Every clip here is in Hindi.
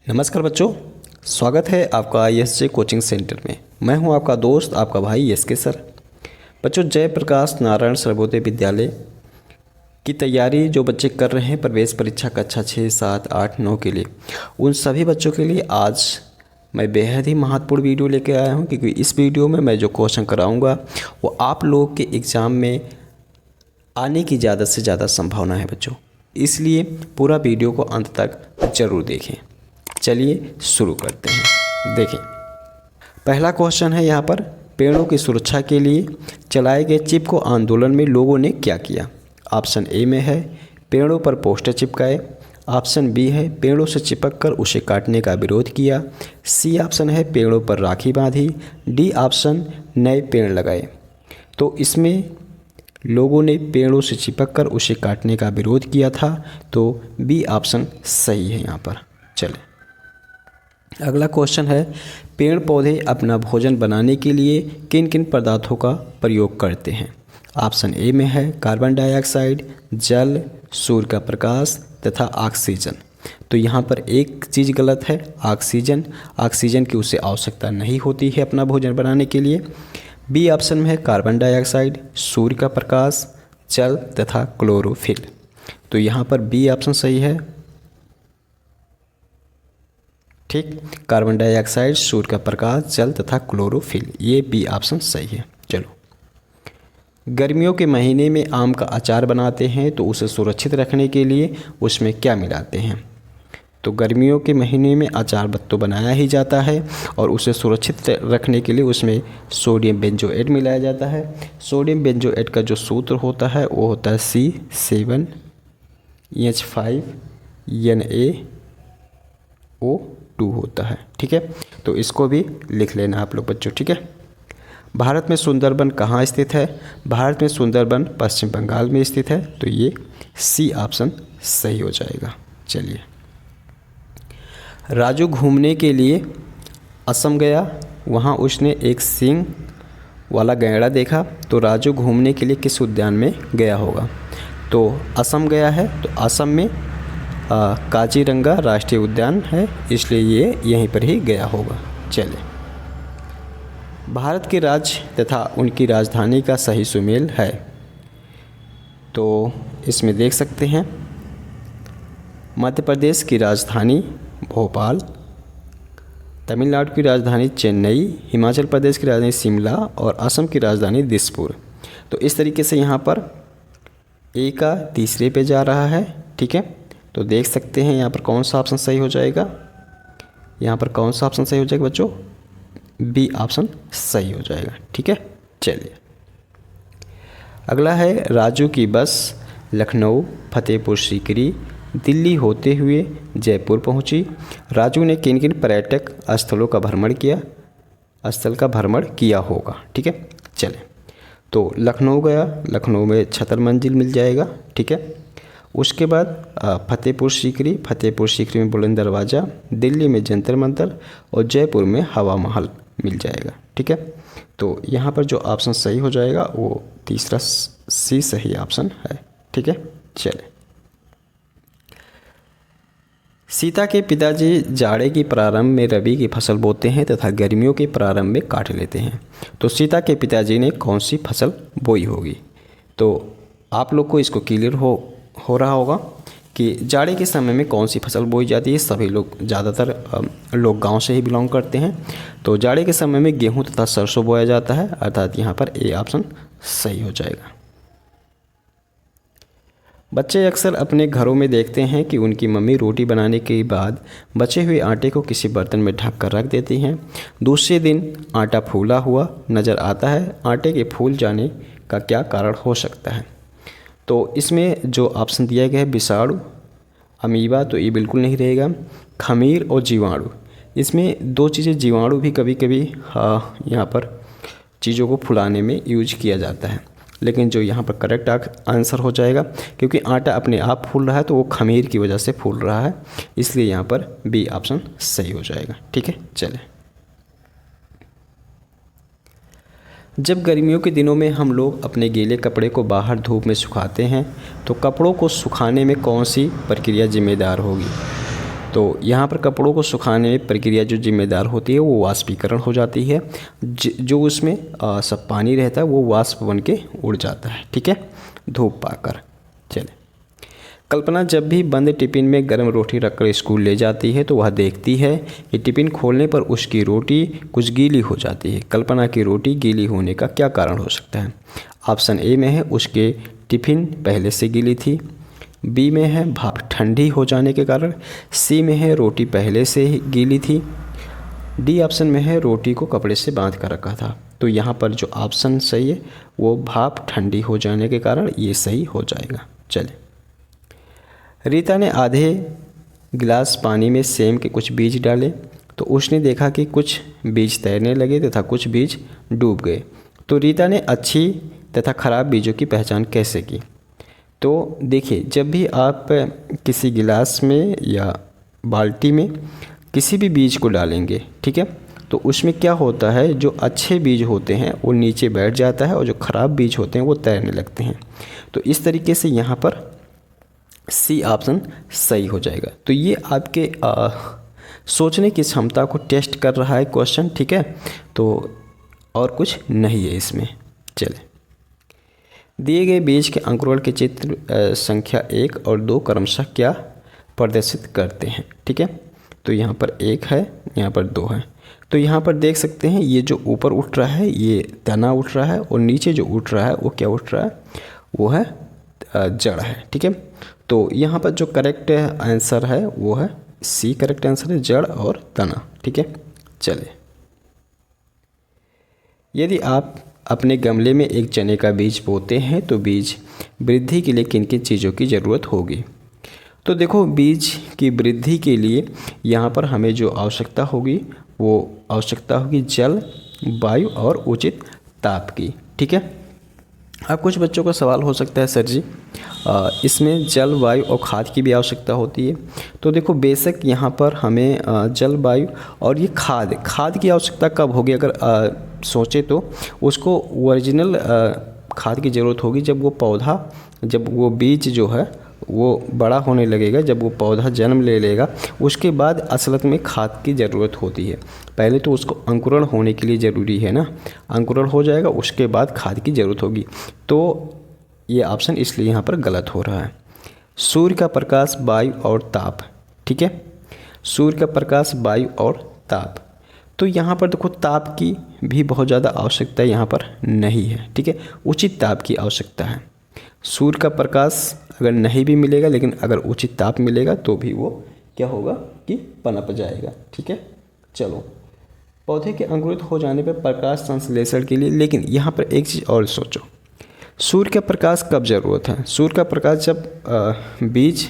नमस्कार बच्चों, स्वागत है आपका ISJ कोचिंग सेंटर में। मैं हूं आपका दोस्त, आपका भाई SK सर। बच्चों, जयप्रकाश नारायण सर्वोदय विद्यालय की तैयारी जो बच्चे कर रहे हैं प्रवेश परीक्षा कक्षा 6, 7, 8, 9 के लिए, उन सभी बच्चों के लिए आज मैं बेहद ही महत्वपूर्ण वीडियो लेके आया हूं, क्योंकि इस वीडियो में मैं जो क्वेश्चन कराऊँगा वो आप लोगों के एग्ज़ाम में आने की ज़्यादा से ज़्यादा संभावना है बच्चों। इसलिए पूरा वीडियो को अंत तक ज़रूर देखें। चलिए शुरू करते हैं। देखें, पहला क्वेश्चन है यहाँ पर, पेड़ों की सुरक्षा के लिए चलाए गए चिपको आंदोलन में लोगों ने क्या किया। ऑप्शन ए में है पेड़ों पर पोस्टर चिपकाए। ऑप्शन बी है पेड़ों से चिपक कर उसे काटने का विरोध किया। सी ऑप्शन है पेड़ों पर राखी बांधी। डी ऑप्शन नए पेड़ लगाए। तो इसमें लोगों ने पेड़ों से चिपक कर उसे काटने का विरोध किया था, तो बी ऑप्शन सही है यहाँ पर। चले, अगला क्वेश्चन है, पेड़ पौधे अपना भोजन बनाने के लिए किन किन पदार्थों का प्रयोग करते हैं। ऑप्शन ए में है कार्बन डाइऑक्साइड, जल, सूर्य का प्रकाश तथा ऑक्सीजन। तो यहाँ पर एक चीज़ गलत है, ऑक्सीजन। ऑक्सीजन की उसे आवश्यकता नहीं होती है अपना भोजन बनाने के लिए। बी ऑप्शन में है कार्बन डाइऑक्साइड, सूर्य का प्रकाश, जल तथा क्लोरोफिल। तो यहाँ पर बी ऑप्शन सही है। ठीक, कार्बन डाइऑक्साइड, सूर्य का प्रकाश, जल तथा क्लोरोफिल, ये बी ऑप्शन सही है। चलो, गर्मियों के महीने में आम का अचार बनाते हैं तो उसे सुरक्षित रखने के लिए उसमें क्या मिलाते हैं। तो गर्मियों के महीने में अचार तो बनाया ही जाता है और उसे सुरक्षित रखने के लिए उसमें सोडियम बेंजोएट मिलाया जाता है। सोडियम बेंजोएट का जो सूत्र होता है वो होता है C7H5NaO2 होता है। ठीक है, तो इसको भी लिख लेना आप लोग बच्चों। ठीक है, भारत में सुंदरबन कहाँ स्थित है। भारत में सुंदरबन पश्चिम बंगाल में स्थित है, तो ये सी ऑप्शन सही हो जाएगा। चलिए, राजू घूमने के लिए असम गया, वहाँ उसने एक सींग वाला गैंडा देखा। तो राजू घूमने के लिए किस उद्यान में गया होगा। तो असम गया है, तो असम में काजीरंगा राष्ट्रीय उद्यान है, इसलिए ये यहीं पर ही गया होगा। चलिए, भारत के राज्य तथा उनकी राजधानी का सही सुमेल है। तो इसमें देख सकते हैं, मध्य प्रदेश की राजधानी भोपाल, तमिलनाडु की राजधानी चेन्नई, हिमाचल प्रदेश की राजधानी शिमला और असम की राजधानी दिसपुर। तो इस तरीके से यहाँ पर ए का तीसरे पे जा रहा है। ठीक है, तो देख सकते हैं यहाँ पर कौन सा ऑप्शन सही हो जाएगा। यहाँ पर कौन सा ऑप्शन सही हो जाएगा बच्चों, बी ऑप्शन सही हो जाएगा। ठीक है, चलिए, अगला है, राजू की बस लखनऊ, फतेहपुर सीकरी, दिल्ली होते हुए जयपुर पहुंची। राजू ने किन किन पर्यटक स्थलों का भ्रमण किया होगा। ठीक है, चलें, तो लखनऊ गया, लखनऊ में छतर मंजिल मिल जाएगा। ठीक है, उसके बाद फतेहपुर सीकरी में बुलंद दरवाज़ा, दिल्ली में जंतर मंतर और जयपुर में हवा महल मिल जाएगा। ठीक है, तो यहाँ पर जो ऑप्शन सही हो जाएगा वो तीसरा सी सही ऑप्शन है। ठीक है, चलें, सीता के पिताजी जाड़े के प्रारंभ में रबी की फसल बोते हैं तथा गर्मियों के प्रारंभ में काट लेते हैं। तो सीता के पिताजी ने कौन सी फसल बोई होगी। तो आप लोग को इसको क्लियर हो रहा होगा कि जाड़े के समय में कौन सी फसल बोई जाती है। सभी लोग, ज़्यादातर लोग गांव से ही बिलोंग करते हैं। तो जाड़े के समय में गेहूं तथा सरसों बोया जाता है, अर्थात यहाँ पर ए ऑप्शन सही हो जाएगा। बच्चे अक्सर अपने घरों में देखते हैं कि उनकी मम्मी रोटी बनाने के बाद बचे हुए आटे को किसी बर्तन में ढक कर रख देती हैं। दूसरे दिन आटा फूला हुआ नज़र आता है। आटे के फूल जाने का क्या कारण हो सकता है। तो इसमें जो ऑप्शन दिया गया है विषाणु, अमीबा, तो ये बिल्कुल नहीं रहेगा। खमीर और जीवाणु, इसमें दो चीज़ें, जीवाणु भी कभी कभी यहाँ पर चीज़ों को फुलाने में यूज किया जाता है, लेकिन जो यहाँ पर करेक्ट आंसर हो जाएगा, क्योंकि आटा अपने आप फूल रहा है तो वो खमीर की वजह से फूल रहा है, इसलिए यहाँ पर बी ऑप्शन सही हो जाएगा। ठीक है, चलें, जब गर्मियों के दिनों में हम लोग अपने गीले कपड़े को बाहर धूप में सुखाते हैं तो कपड़ों को सुखाने में कौन सी प्रक्रिया जिम्मेदार होगी। तो यहाँ पर कपड़ों को सुखाने में प्रक्रिया जो जिम्मेदार होती है वो वाष्पीकरण हो जाती है। जो उसमें सब पानी रहता है वो वाष्प बन के उड़ जाता है, ठीक है, धूप पाकर। चले, कल्पना जब भी बंद टिफ़िन में गर्म रोटी रखकर स्कूल ले जाती है तो वह देखती है कि टिफ़िन खोलने पर उसकी रोटी कुछ गीली हो जाती है। कल्पना की रोटी गीली होने का क्या कारण हो सकता है? ऑप्शन ए में है उसके टिफ़िन पहले से गीली थी, बी में है भाप ठंडी हो जाने के कारण, सी में है रोटी पहले से ही गीली थी, डी ऑप्शन में है रोटी को कपड़े से बांध कर रखा था। तो यहाँ पर जो ऑप्शन सही है वो भाप ठंडी हो जाने के कारण ये सही हो जाएगा। चले, रीता ने आधे गिलास पानी में सेम के कुछ बीज डाले तो उसने देखा कि कुछ बीज तैरने लगे तथा कुछ बीज डूब गए। तो रीता ने अच्छी तथा खराब बीजों की पहचान कैसे की? तो देखिए, जब भी आप किसी गिलास में या बाल्टी में किसी भी बीज को डालेंगे, ठीक है, तो उसमें क्या होता है, जो अच्छे बीज होते हैं वो नीचे बैठ जाता है और जो ख़राब बीज होते हैं वो तैरने लगते हैं। तो इस तरीके से यहाँ पर सी ऑप्शन सही हो जाएगा। तो ये आपके सोचने की क्षमता को टेस्ट कर रहा है क्वेश्चन, ठीक है, तो और कुछ नहीं है इसमें। चले, दिए गए बीज के अंकुरण के चित्र संख्या 1 और 2 क्रमशः क्या प्रदर्शित करते हैं? ठीक है, तो यहाँ पर 1 है, यहाँ पर 2 है। तो यहाँ पर देख सकते हैं ये जो ऊपर उठ रहा है ये तना उठ रहा है और नीचे जो उठ रहा है वो क्या उठ रहा है, वो है जड़ है, ठीक है। तो यहाँ पर जो करेक्ट आंसर है वो है सी, करेक्ट आंसर है जड़ और तना, ठीक है। चलिए, यदि आप अपने गमले में एक चने का बीज बोते हैं तो बीज वृद्धि के लिए किन किन चीज़ों की ज़रूरत होगी? तो देखो, बीज की वृद्धि के लिए यहाँ पर हमें जो आवश्यकता होगी वो आवश्यकता होगी जल, वायु और उचित ताप की, ठीक है। अब कुछ बच्चों का सवाल हो सकता है, सर जी इसमें जल, वायु और खाद की भी आवश्यकता होती है। तो देखो, बेशक यहाँ पर हमें जल, वायु और ये खाद की आवश्यकता कब होगी? अगर सोचे तो उसको ओरिजिनल खाद की ज़रूरत होगी जब वो बीज जो है वो बड़ा होने लगेगा, जब वो पौधा जन्म ले लेगा, उसके बाद असलियत में खाद की ज़रूरत होती है। पहले तो उसको अंकुरण होने के लिए ज़रूरी है ना, अंकुरण हो जाएगा उसके बाद खाद की ज़रूरत होगी। तो ये ऑप्शन इसलिए यहाँ पर गलत हो रहा है। सूर्य का प्रकाश, वायु और ताप, ठीक है, सूर्य का प्रकाश, वायु और ताप। तो यहाँ पर देखो, ताप की भी बहुत ज़्यादा आवश्यकता यहाँ पर नहीं है, ठीक है, उचित ताप की आवश्यकता है। सूर्य का प्रकाश अगर नहीं भी मिलेगा लेकिन अगर उचित ताप मिलेगा तो भी वो क्या होगा कि पनप जाएगा, ठीक है। चलो, पौधे के अंकुरित हो जाने पर प्रकाश संश्लेषण के लिए, लेकिन यहाँ पर एक चीज़ और सोचो, सूर्य का प्रकाश कब ज़रूरत है? सूर्य का प्रकाश जब बीज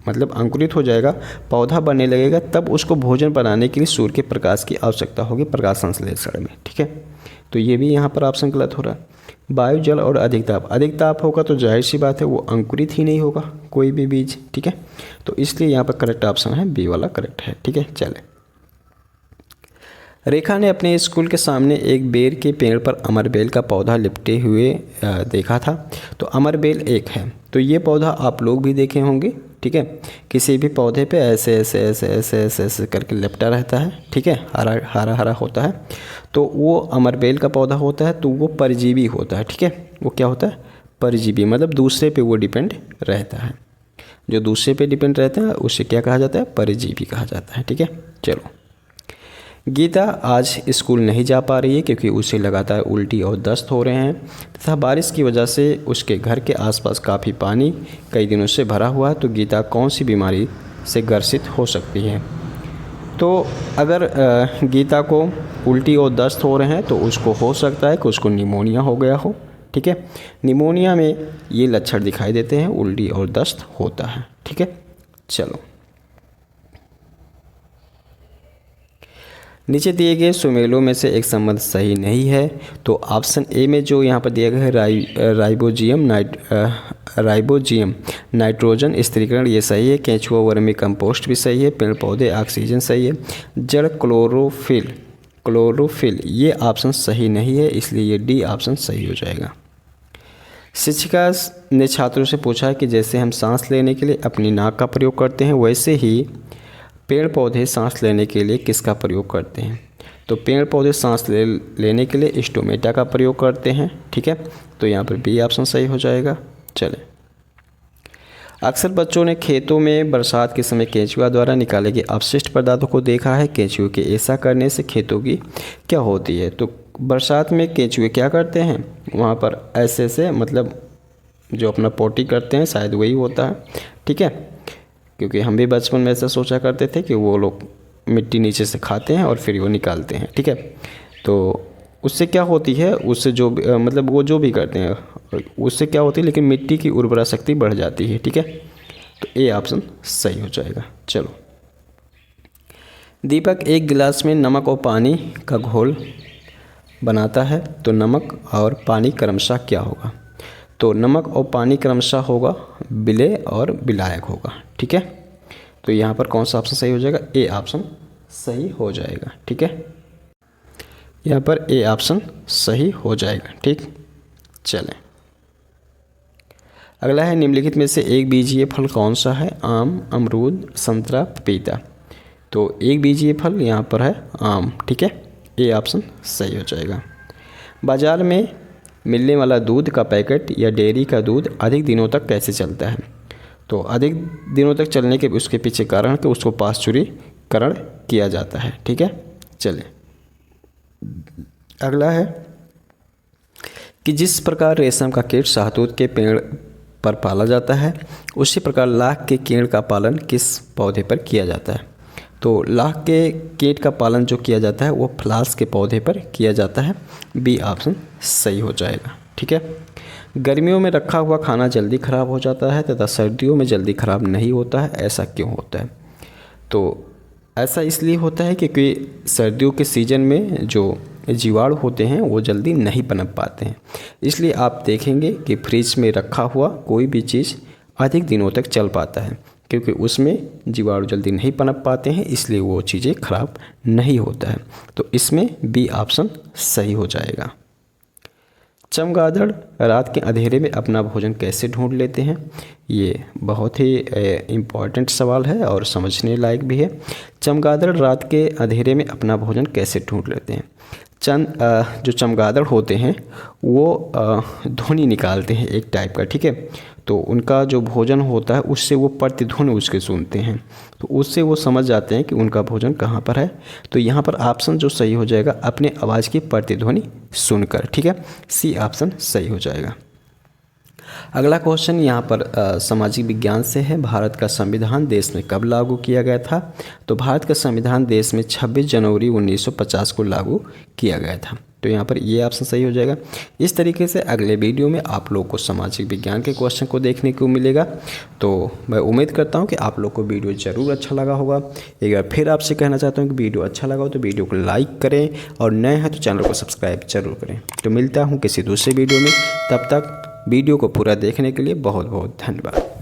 मतलब अंकुरित हो जाएगा, पौधा बनने लगेगा, तब उसको भोजन बनाने के लिए सूर्य के प्रकाश की आवश्यकता होगी प्रकाश संश्लेषण में, ठीक है। तो ये भी यहाँ पर ऑप्शन गलत हो रहा है। वायु, जल और अधिक ताप होगा तो जाहिर सी बात है वो अंकुरित ही नहीं होगा कोई भी बीज, ठीक है। तो इसलिए यहाँ पर करेक्ट ऑप्शन है बी वाला करेक्ट है, ठीक है। चले, रेखा ने अपने स्कूल के सामने एक बेर के पेड़ पर अमरबेल का पौधा लिपटे हुए देखा था। तो अमरबेल एक है, तो ये पौधा आप लोग भी देखे होंगे, ठीक है। किसी भी पौधे पे ऐसे ऐसे ऐसे ऐसे ऐसे ऐसे करके लिपटा रहता है, ठीक है, हरा हरा हरा होता है, तो वो अमरबेल का पौधा होता है। तो वो परजीवी होता है, ठीक है, वो क्या होता है, परजीवी, मतलब दूसरे पे वो डिपेंड रहता है। जो दूसरे पे डिपेंड रहता है उसे क्या कहा जाता है, परजीवी कहा जाता है, ठीक है। चलो, गीता आज स्कूल नहीं जा पा रही है क्योंकि उसे लगातार उल्टी और दस्त हो रहे हैं तथा बारिश की वजह से उसके घर के आसपास काफ़ी पानी कई दिनों से भरा हुआ है। तो गीता कौन सी बीमारी से ग्रसित हो सकती है? तो अगर गीता को उल्टी और दस्त हो रहे हैं तो उसको हो सकता है कि उसको निमोनिया हो गया हो, ठीक है। निमोनिया में ये लक्षण दिखाई देते हैं, उल्टी और दस्त होता है, ठीक है। चलो, नीचे दिए गए सुमेलों में से एक संबंध सही नहीं है। तो ऑप्शन ए में जो यहाँ पर दिया गया है राइबोजियम नाइट्रोजन स्थिरीकरण, ये सही है। केंचुआ वर्मी कंपोस्ट भी सही है। पेड़ पौधे ऑक्सीजन सही है। जड़ क्लोरोफिल ये ऑप्शन सही नहीं है, इसलिए ये डी ऑप्शन सही हो जाएगा। शिक्षिका ने छात्रों से पूछा कि जैसे हम सांस लेने के लिए अपनी नाक का प्रयोग करते हैं वैसे ही पेड़ पौधे सांस लेने के लिए किसका प्रयोग करते हैं? तो पेड़ पौधे सांस लेने के लिए स्टोमेटा का प्रयोग करते हैं। ठीक है, तो यहाँ पर बी ऑप्शन सही हो जाएगा। चलें, अक्सर बच्चों ने खेतों में बरसात के समय केंचुआ द्वारा निकाले गए अपशिष्ट पदार्थों को देखा है। केंचुए के ऐसा करने से खेतों की क्या होती है? तो बरसात में केंचुए क्या करते हैं, वहाँ पर ऐसे मतलब जो अपना पोटी करते हैं, शायद वही होता है। ठीक है, क्योंकि हम भी बचपन में ऐसा सोचा करते थे कि वो लोग मिट्टी नीचे से खाते हैं और फिर वो निकालते हैं। ठीक है, तो उससे क्या होती है, उससे जो मतलब वो जो भी करते हैं उससे क्या होती है, लेकिन मिट्टी की उर्वरा शक्ति बढ़ जाती है। ठीक है, तो ए ऑप्शन सही हो जाएगा। चलो, दीपक एक गिलास में नमक और पानी का घोल बनाता है, तो नमक और पानी क्रमशः क्या होगा? तो नमक और पानी क्रमशः होगा विलेय और विलायक होगा। ठीक है, तो यहाँ पर कौन सा ऑप्शन सही हो जाएगा? ए ऑप्शन सही हो जाएगा। ठीक है, यहाँ पर ए ऑप्शन सही हो जाएगा। ठीक, चलें, अगला है निम्नलिखित में से एक बीजीय फल कौन सा है? आम, अमरूद, संतरा, पपीता। तो एक बीजीय फल यहाँ पर है आम। ठीक है, ए ऑप्शन सही हो जाएगा। बाजार में मिलने वाला दूध का पैकेट या डेयरी का दूध अधिक दिनों तक कैसे चलता है? तो अधिक दिनों तक चलने के उसके पीछे कारण कि उसको पाश्चुरीकरण किया जाता है। ठीक है, चलें, अगला है कि जिस प्रकार रेशम का कीट शहतूत के पेड़ पर पाला जाता है, उसी प्रकार लाख के कीट का पालन किस पौधे पर किया जाता है? तो लाख के कीट का पालन जो किया जाता है वो फ्लास के पौधे पर किया जाता है। बी ऑप्शन सही हो जाएगा। ठीक है, गर्मियों में रखा हुआ खाना जल्दी ख़राब हो जाता है तथा सर्दियों में जल्दी ख़राब नहीं होता है, ऐसा क्यों होता है? तो ऐसा इसलिए होता है क्योंकि सर्दियों के सीज़न में जो जीवाणु होते हैं वो जल्दी नहीं पनप पाते हैं। इसलिए आप देखेंगे कि फ्रिज में रखा हुआ कोई भी चीज़ अधिक दिनों तक चल पाता है, क्योंकि उसमें जीवाणु जल्दी नहीं पनप पाते हैं, इसलिए वो चीज़ें खराब नहीं होता है। तो इसमें बी ऑप्शन सही हो जाएगा। चमगादड़ रात के अंधेरे में अपना भोजन कैसे ढूंढ लेते हैं? ये बहुत ही इम्पॉर्टेंट सवाल है और समझने लायक भी है। चमगादड़ रात के अंधेरे में अपना भोजन कैसे ढूंढ लेते हैं? जो चमगादड़ होते हैं वो ध्वनि निकालते हैं एक टाइप का। ठीक है, तो उनका जो भोजन होता है उससे वो प्रतिध्वनि उसके सुनते हैं, तो उससे वो समझ जाते हैं कि उनका भोजन कहाँ पर है। तो यहाँ पर ऑप्शन जो सही हो जाएगा अपने आवाज़ की प्रतिध्वनि सुनकर। ठीक है, सी ऑप्शन सही हो जाएगा। अगला क्वेश्चन यहाँ पर सामाजिक विज्ञान से है। भारत का संविधान देश में कब लागू किया गया था? तो भारत का संविधान देश में 26 जनवरी 1950 को लागू किया गया था। तो यहाँ पर ये ऑप्शन सही हो जाएगा। इस तरीके से अगले वीडियो में आप लोग को सामाजिक विज्ञान के क्वेश्चन को देखने को मिलेगा। तो मैं उम्मीद करता हूँ कि आप लोग को वीडियो ज़रूर अच्छा लगा होगा। एक बार फिर आपसे कहना चाहता हूँ कि वीडियो अच्छा लगा हो तो वीडियो को लाइक करें और नए हैं तो चैनल को सब्सक्राइब जरूर करें। तो मिलता हूँ किसी दूसरे वीडियो में, तब तक वीडियो को पूरा देखने के लिए बहुत बहुत धन्यवाद।